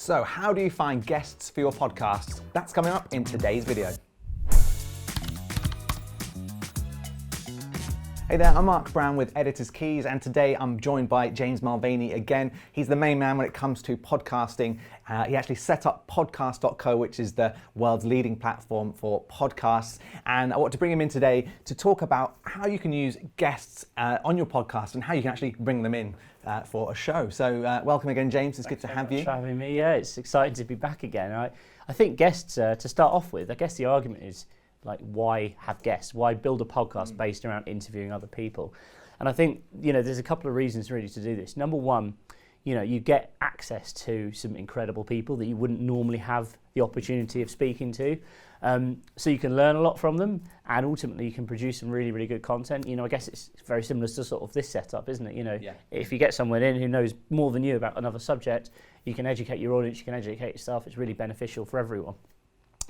So how do you find guests for your podcast? That's coming up in today's video. Hey there, I'm Mark Brown with Editor's Keys, and today I'm joined by James Mulvany again. He's the main man when it comes to podcasting. He actually set up podcast.co, which is the world's leading platform for podcasts. And I want to bring him in today to talk about how you can use guests on your podcast and how you can actually bring them in for a show. So welcome again, James. It's good to have you. Thanks for having me. Yeah, it's exciting to be back again. I think guests, to start off with, I guess the argument is, like, why have guests? Why build a podcast based around interviewing other people? And I think, there's a couple of reasons really to do this. Number one, you get access to some incredible people that you wouldn't normally have the opportunity of speaking to. So you can learn a lot from them, and ultimately you can produce some really, really good content. I guess it's very similar to sort of this setup, isn't it? Yeah. If you get someone in who knows more than you about another subject, you can educate your audience, you can educate yourself. It's really beneficial for everyone.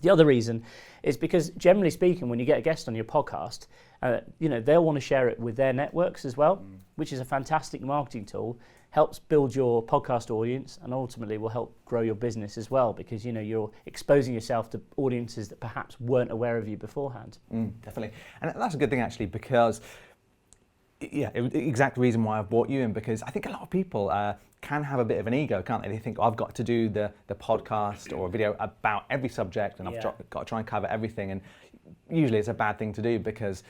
The other reason is because, generally speaking, when you get a guest on your podcast, they'll want to share it with their networks as well, which is a fantastic marketing tool, helps build your podcast audience, and ultimately will help grow your business as well, because you're exposing yourself to audiences that perhaps weren't aware of you beforehand. Definitely. And that's a good thing, actually, because exact reason why I've brought you in, because I think a lot of people can have a bit of an ego, can't they? They think, I've got to do the podcast or a video about every subject, and I've got to try and cover everything. And usually it's a bad thing to do, because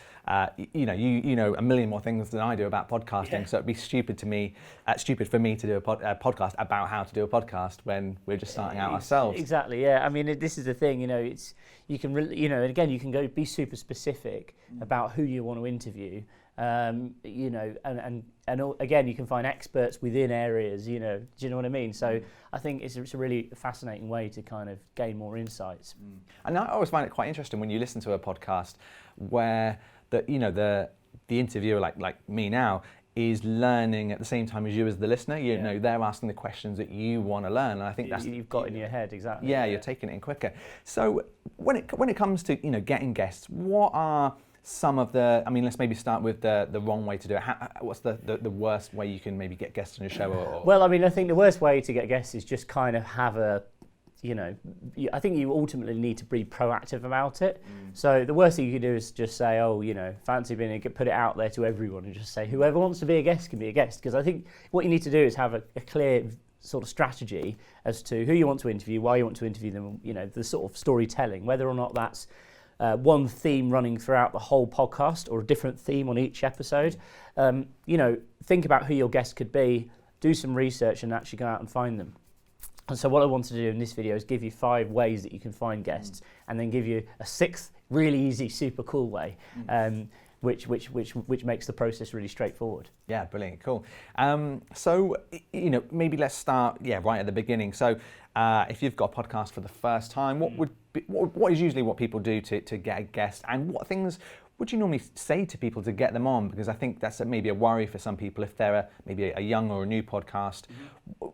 you know a million more things than I do about podcasting. Yeah. So it'd be stupid for me to do a podcast about how to do a podcast when we're just starting out ourselves. Exactly. Yeah. I mean, this is the thing. You can really, and again, you can go be super specific about who you want to interview. And again, you can find experts within areas, do you know what I mean? So I think it's a really fascinating way to kind of gain more insights. And I always find it quite interesting when you listen to a podcast where the interviewer, like me now, is learning at the same time as you as the listener. They're asking the questions that you want to learn, and I think that's you've got in your head. Exactly. Yeah, you're taking it in quicker. So when it comes to getting guests, what are some of let's maybe start with the wrong way to do it. What's the worst way you can maybe get guests on your show? Well, I think the worst way to get guests is just kind of have I think you ultimately need to be proactive about it. So the worst thing you can do is just say, fancy being put it out there to everyone and just say, whoever wants to be a guest can be a guest. Because I think what you need to do is have a clear sort of strategy as to who you want to interview, why you want to interview them, the sort of storytelling, whether or not that's one theme running throughout the whole podcast or a different theme on each episode. Think about who your guest could be, do some research, and actually go out and find them. And so what I want to do in this video is give you 5 ways that you can find guests, and then give you a 6th really easy, super cool way, which makes the process really straightforward. Yeah, brilliant, cool. So maybe let's start right at the beginning. So if you've got a podcast for the first time, what is usually what people do to get a guest, and what things would you normally say to people to get them on? Because I think that's maybe a worry for some people if they're maybe a young or a new podcast.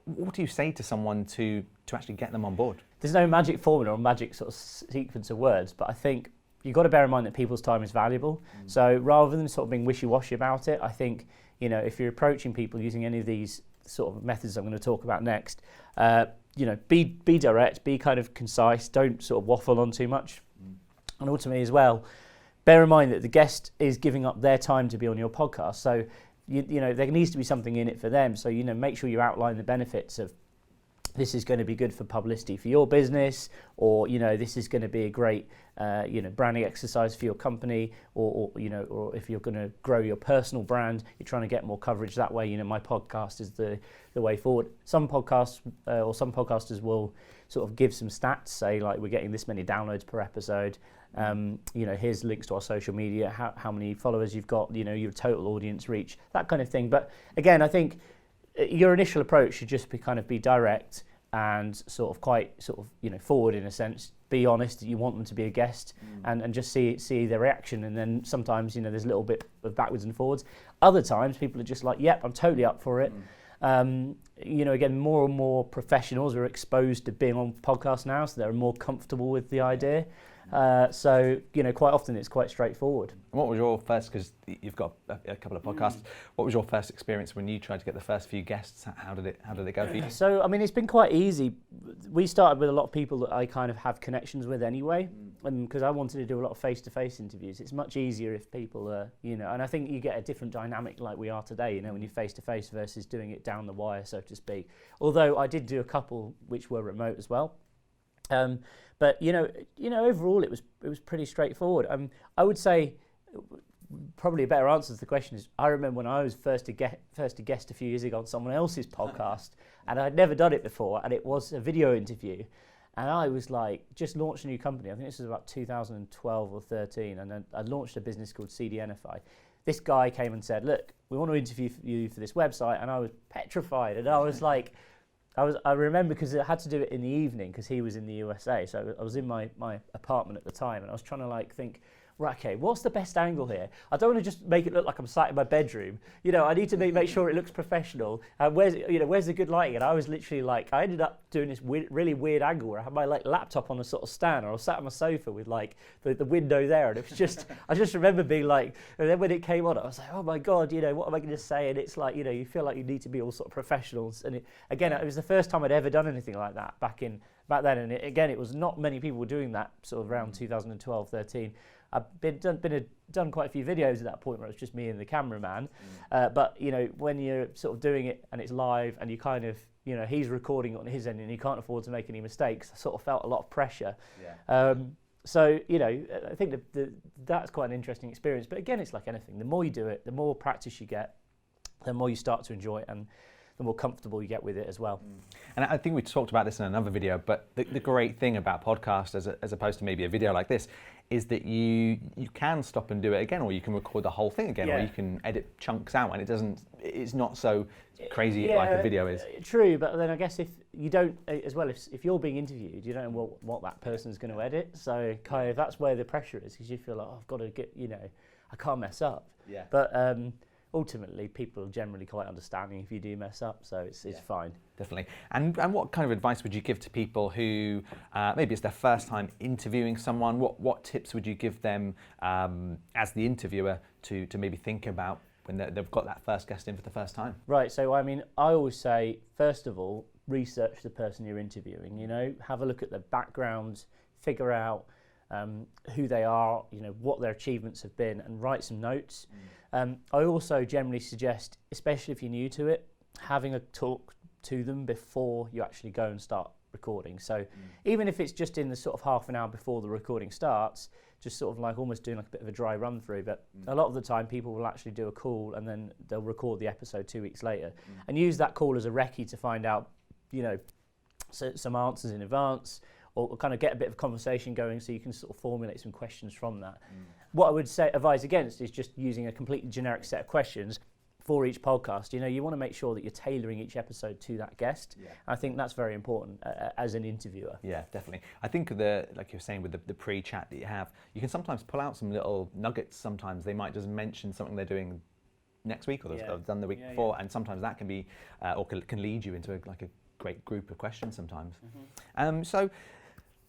What do you say to someone to actually get them on board? There's no magic formula or magic sort of sequence of words, but I think you've got to bear in mind that people's time is valuable. So rather than sort of being wishy-washy about it, I think if you're approaching people using any of these sort of methods I'm going to talk about next, be direct, be kind of concise, don't sort of waffle on too much. And ultimately as well, bear in mind that the guest is giving up their time to be on your podcast. So, there needs to be something in it for them. So, make sure you outline the benefits of this is going to be good for publicity for your business, or, this is going to be a great, branding exercise for your company, or if you're going to grow your personal brand, you're trying to get more coverage that way. My podcast is the way forward. Some podcasts or some podcasters will sort of give some stats, say like we're getting this many downloads per episode. Here's links to our social media, how many followers you've got, your total audience reach, that kind of thing. But again, I think your initial approach should just be direct and sort of forward in a sense. Be honest that you want them to be a guest, and just see their reaction. And then sometimes there's a little bit of backwards and forwards. Other times people are just like, yep, I'm totally up for it. Again, more and more professionals are exposed to being on podcasts now, so they're more comfortable with the idea. So quite often it's quite straightforward. What was your first, because you've got a couple of podcasts, what was your first experience when you tried to get the first few guests? How did it go for you? So, it's been quite easy. we started with a lot of people that I kind of have connections with anyway, and because I wanted to do a lot of face-to-face interviews. It's much easier if people are, you know, and I think you get a different dynamic like we are today, you know, when you're face-to-face versus doing it down the wire, so to speak. Although I did do a couple which were remote as well. But you know, overall it was pretty straightforward. I would say probably a better answer to the question is, I remember when I was first a guest a few years ago on someone else's podcast, and I'd never done it before, and it was a video interview, and I was like, just launched a new company. I think this was about 2012 or 13, and then I launched a business called CDNify. This guy came and said, look, we want to interview you for this website, and I was petrified, and I was like, I remember because I had to do it in the evening because he was in the USA, so I was in my apartment at the time, and I was trying to like think, right, okay, what's the best angle here? I don't want to just make it look like I'm sat in my bedroom. You know, I need to make sure it looks professional. Where's the good lighting? And I was literally like, I ended up doing this really weird angle where I had my like laptop on a sort of stand, or I was sat on my sofa with like the window there, and it was just, I just remember being like, and then when it came on, I was like, oh my God, you know, what am I going to say? And it's like, you know, you feel like you need to be all sort of professionals. And it was the first time I'd ever done anything like that back then. And it was not many people were doing that sort of around 2012, 13. I've done quite a few videos at that point where it was just me and the cameraman. But, you know, when you're sort of doing it and it's live and you kind of, you know, he's recording on his end and he can't afford to make any mistakes, I sort of felt a lot of pressure. Yeah. So, you know, I think that's quite an interesting experience. But again, it's like anything. The more you do it, the more practice you get, the more you start to enjoy it, and the more comfortable you get with it as well. And I think we talked about this in another video, but the great thing about podcast as opposed to maybe a video like this is that you can stop and do it again, or you can record the whole thing again, or you can edit chunks out, and it's not so crazy like a video is. True, but then I guess if you don't, as well, if you're being interviewed, you don't know what that person's going to edit, so kind of that's where the pressure is, because you feel like, oh, I've got to get, you know, I can't mess up. Yeah. But ultimately, people are generally quite understanding if you do mess up, so it's fine. Definitely. And what kind of advice would you give to people who maybe it's their first time interviewing someone? What tips would you give them as the interviewer to maybe think about when they've got that first guest in for the first time? Right. So I mean, I always say, first of all, research the person you're interviewing. You know, have a look at their background, figure out who they are, you know, what their achievements have been, and write some notes. I also generally suggest, especially if you're new to it, having a talk to them before you actually go and start recording. So even if it's just in the sort of half an hour before the recording starts, just sort of like almost doing like a bit of a dry run through. But a lot of the time people will actually do a call and then they'll record the episode 2 weeks later and use that call as a recce to find out, you know, some answers in advance, or kind of get a bit of conversation going so you can sort of formulate some questions from that. What I would advise against is just using a completely generic set of questions for each podcast. You know, you want to make sure that you're tailoring each episode to that guest. Yeah. I think that's very important as an interviewer. Yeah, definitely. I think like you're saying with the pre-chat that you have, you can sometimes pull out some little nuggets. Sometimes they might just mention something they're doing next week or they've done the week before, and sometimes that can be or can lead you into a great group of questions sometimes.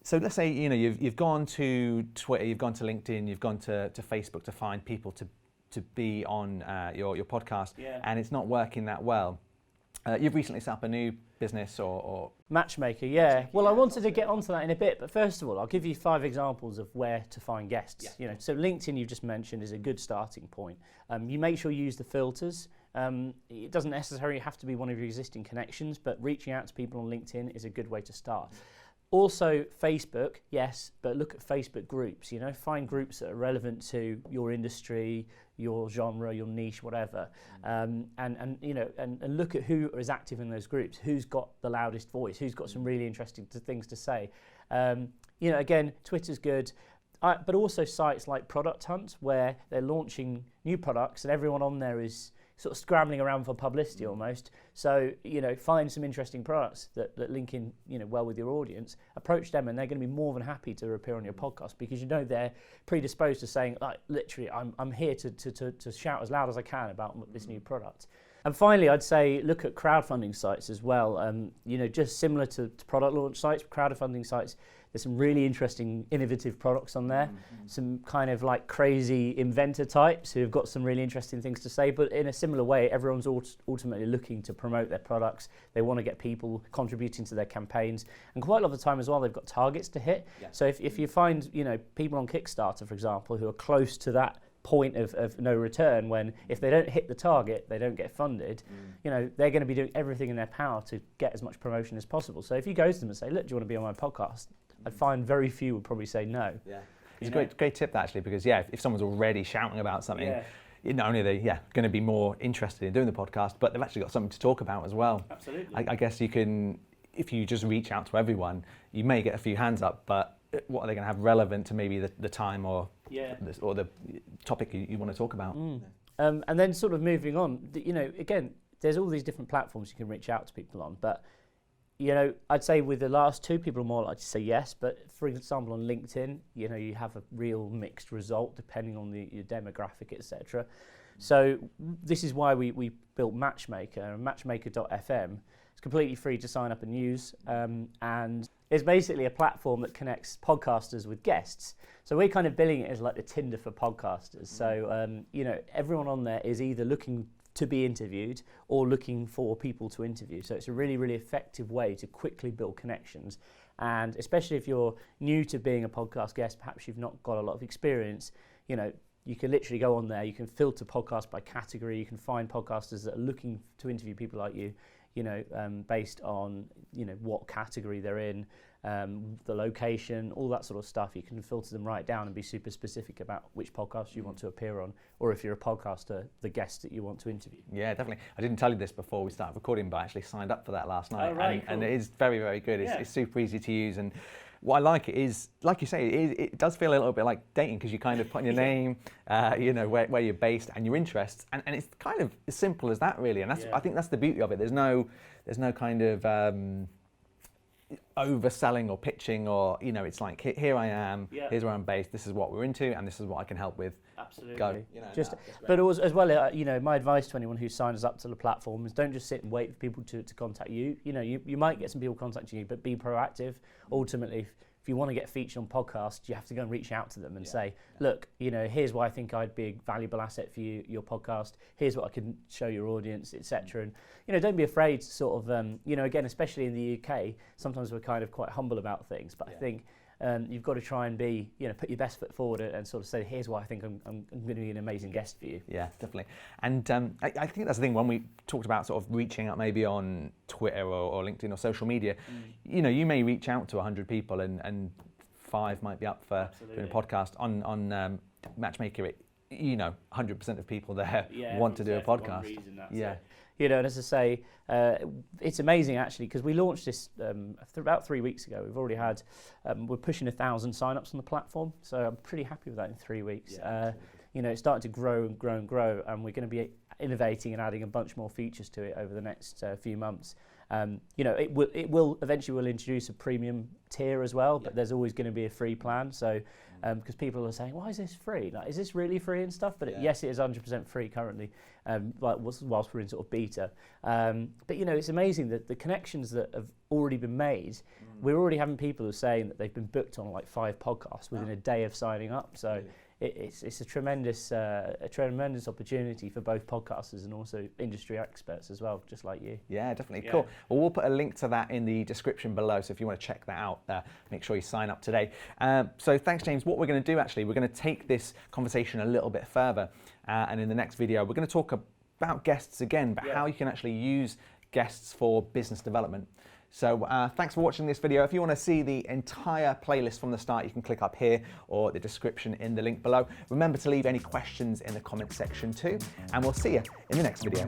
So let's say, you know, you've gone to Twitter, you've gone to LinkedIn, you've gone to Facebook to find people to be on your podcast, and it's not working that well. You've recently set up a new business or Matchmaker, yeah. Well, I wanted to get onto that in a bit, but first of all, I'll give you 5 examples of where to find guests. Yeah. You know, so LinkedIn, you've just mentioned, is a good starting point. You make sure you use the filters. It doesn't necessarily have to be one of your existing connections, but reaching out to people on LinkedIn is a good way to start. Also, Facebook, yes, but look at Facebook groups. You know, find groups that are relevant to your industry, your genre, your niche, whatever, and you know, and look at who is active in those groups. Who's got the loudest voice? Who's got some really interesting things to say? You know, again, Twitter's good, but also sites like Product Hunt, where they're launching new products, and everyone on there is sort of scrambling around for publicity almost. So, you know, find some interesting products that link in, you know, well with your audience, approach them, and they're going to be more than happy to appear on your podcast, because you know they're predisposed to saying, like, literally, I'm here to shout as loud as I can about this new product. And finally, I'd say look at crowdfunding sites as well. Just similar to product launch sites, crowdfunding sites, there's some really interesting, innovative products on there. Some kind of like crazy inventor types who have got some really interesting things to say, but in a similar way, everyone's ultimately looking to promote their products. They want to get people contributing to their campaigns. And quite a lot of the time as well, they've got targets to hit. Yeah. So if you find, people on Kickstarter, for example, who are close to that point of no return, when if they don't hit the target, they don't get funded, they're going to be doing everything in their power to get as much promotion as possible. So if you go to them and say, look, do you want to be on my podcast? I'd find very few would probably say no. Yeah, it's a great tip actually, because if someone's already shouting about something, not only are they going to be more interested in doing the podcast, but they've actually got something to talk about as well. Absolutely. I guess you can, if you just reach out to everyone, you may get a few hands up, but what are they going to have relevant to maybe the time or the topic you want to talk about? And then sort of moving on, again, there's all these different platforms you can reach out to people on, but I'd say with the last two, people are more likely to say yes. But for example, on LinkedIn, you have a real mixed result depending on your demographic, etc. So this is why we built Matchmaker, Matchmaker.fm. It's completely free to sign up and use, and it's basically a platform that connects podcasters with guests. So we're kind of billing it as like the Tinder for podcasters. So everyone on there is either looking to be interviewed or looking for people to interview. So it's a really, really effective way to quickly build connections. And especially if you're new to being a podcast guest, perhaps you've not got a lot of experience, you can literally go on there, you can filter podcasts by category, you can find podcasters that are looking to interview people like you, based on, what category they're in, the location, all that sort of stuff. You can filter them right down and be super specific about which podcast you want to appear on, or if you're a podcaster, the guest that you want to interview. Yeah, definitely. I didn't tell you this before we started recording, but I actually signed up for that last night. Oh, right, and it is very, very good. It's super easy to use. And what I like it is, like you say, it does feel a little bit like dating, because you kind of put in your name, where you're based and your interests, and it's kind of as simple as that, really. And that's I think that's the beauty of it. There's no kind of overselling or pitching, or it's like, here I am, here's where I'm based, this is what we're into, and this is what I can help with. Absolutely. Go. But also, as well, my advice to anyone who signs up to the platform is don't just sit and wait for people to contact you. You might get some people contacting you, but be proactive. Ultimately, if you want to get featured on podcasts, you have to go and reach out to them and say, look, here's why I think I'd be a valuable asset for your podcast. Here's what I can show your audience, etc. And don't be afraid to sort of, again, especially in the UK, sometimes we're kind of quite humble about things. But I think you've got to try and be, put your best foot forward and sort of say, here's why I think I'm going to be an amazing guest for you. Yeah, definitely. And I think that's the thing, when we talked about sort of reaching out maybe on Twitter or LinkedIn or social media, you may reach out to 100 people and 5 might be up for doing a podcast. On Matchmaker, 100% of people there want to do a podcast. And as I say, it's amazing actually, because we launched this about 3 weeks ago. We've already had, we're pushing 1,000 sign-ups on the platform, so I'm pretty happy with that in 3 weeks. It's starting to grow and grow and grow, and we're going to be innovating and adding a bunch more features to it over the next few months. It will eventually introduce a premium tier as well, but there's always going to be a free plan. So, because people are saying, why is this free? Like, is this really free and stuff? But yes, it is 100% free currently, whilst we're in sort of beta. But it's amazing that the connections that have already been made, we're already having people who are saying that they've been booked on like 5 podcasts within a day of signing up. So it's a tremendous opportunity for both podcasters and also industry experts as well, just like you. Yeah, definitely. Cool. Well, we'll put a link to that in the description below, so if you want to check that out, make sure you sign up today. So thanks, James. What we're going to do actually, we're going to take this conversation a little bit further, and in the next video we're going to talk about guests again, but how you can actually use guests for business development. So thanks for watching this video. If you want to see the entire playlist from the start, you can click up here or the description in the link below. Remember to leave any questions in the comment section too, and we'll see you in the next video.